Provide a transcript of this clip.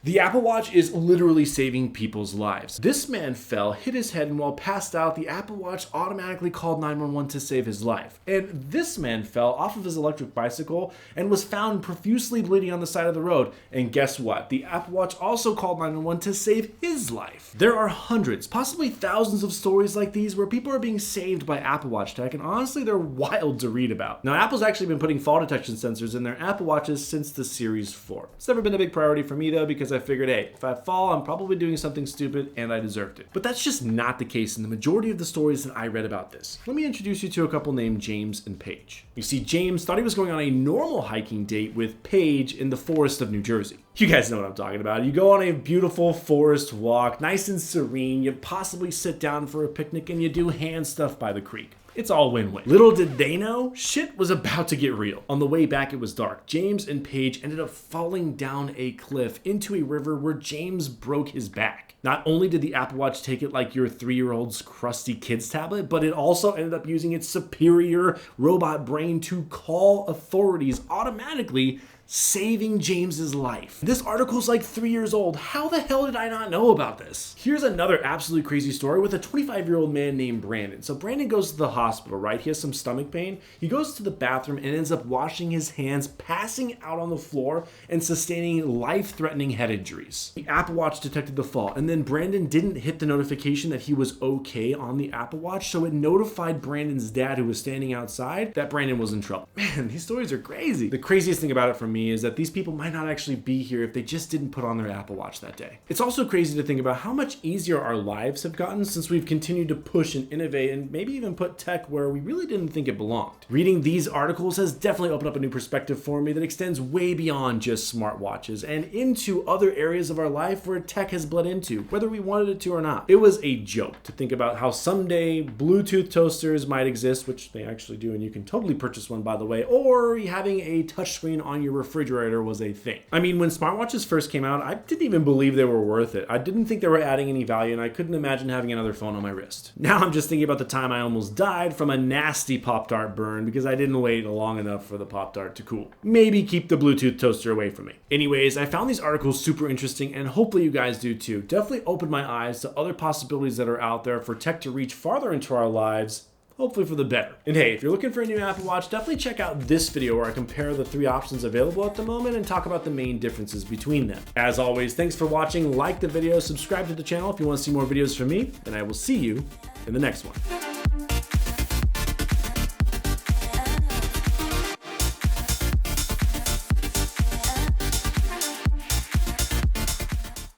The Apple Watch is literally saving people's lives. This man fell, hit his head, and while passed out, the Apple Watch automatically called 911 to save his life. And this man fell off of his electric bicycle and was found profusely bleeding on the side of the road. And guess what? The Apple Watch also called 911 to save his life. There are hundreds, possibly thousands of stories like these where people are being saved by Apple Watch tech, and honestly, they're wild to read about. Now, Apple's actually been putting fall detection sensors in their Apple Watches since the Series 4. It's never been a big priority for me though, because I figured, hey, if I fall, I'm probably doing something stupid and I deserved it. But that's just not the case in the majority of the stories that I read about this. Let me introduce you to a couple named James and Paige. You see, James thought he was going on a normal hiking date with Paige in the forest of New Jersey. You guys know what I'm talking about. You go on a beautiful forest walk, nice and serene, you possibly sit down for a picnic and you do hand stuff by the creek. It's all win-win. Little did they know, shit was about to get real. On the way back, it was dark. James and Paige ended up falling down a cliff into a river where James broke his back. Not only did the Apple Watch take it like your 3-year-old's crusty kid's tablet, but it also ended up using its superior robot brain to call authorities automatically, saving James's life. This article's like 3 years old. How the hell did I not know about this? Here's another absolutely crazy story with a 25-year-old man named Brandon. So Brandon goes to the hospital, right? He has some stomach pain. He goes to the bathroom and ends up washing his hands, passing out on the floor, and sustaining life-threatening head injuries. The Apple Watch detected the fall, and then Brandon didn't hit the notification that he was okay on the Apple Watch, so it notified Brandon's dad, who was standing outside, that Brandon was in trouble. Man, these stories are crazy. The craziest thing about it for me is that these people might not actually be here if they just didn't put on their Apple Watch that day. It's also crazy to think about how much easier our lives have gotten since we've continued to push and innovate and maybe even put tech where we really didn't think it belonged. Reading these articles has definitely opened up a new perspective for me that extends way beyond just smartwatches and into other areas of our life where tech has bled into, whether we wanted it to or not. It was a joke to think about how someday Bluetooth toasters might exist, which they actually do, and you can totally purchase one, by the way, or having a touchscreen on your refrigerator was a thing. I mean, when smartwatches first came out, I didn't even believe they were worth it. I didn't think they were adding any value, and I couldn't imagine having another phone on my wrist. Now I'm just thinking about the time I almost died from a nasty Pop-Tart burn because I didn't wait long enough for the Pop-Tart to cool. Maybe keep the Bluetooth toaster away from me. Anyways, I found these articles super interesting, and hopefully you guys do too. Definitely opened my eyes to other possibilities that are out there for tech to reach farther into our lives, hopefully for the better. And hey, if you're looking for a new Apple Watch, definitely check out this video where I compare the 3 options available at the moment and talk about the main differences between them. As always, thanks for watching, like the video, subscribe to the channel if you want to see more videos from me, and I will see you in the next one.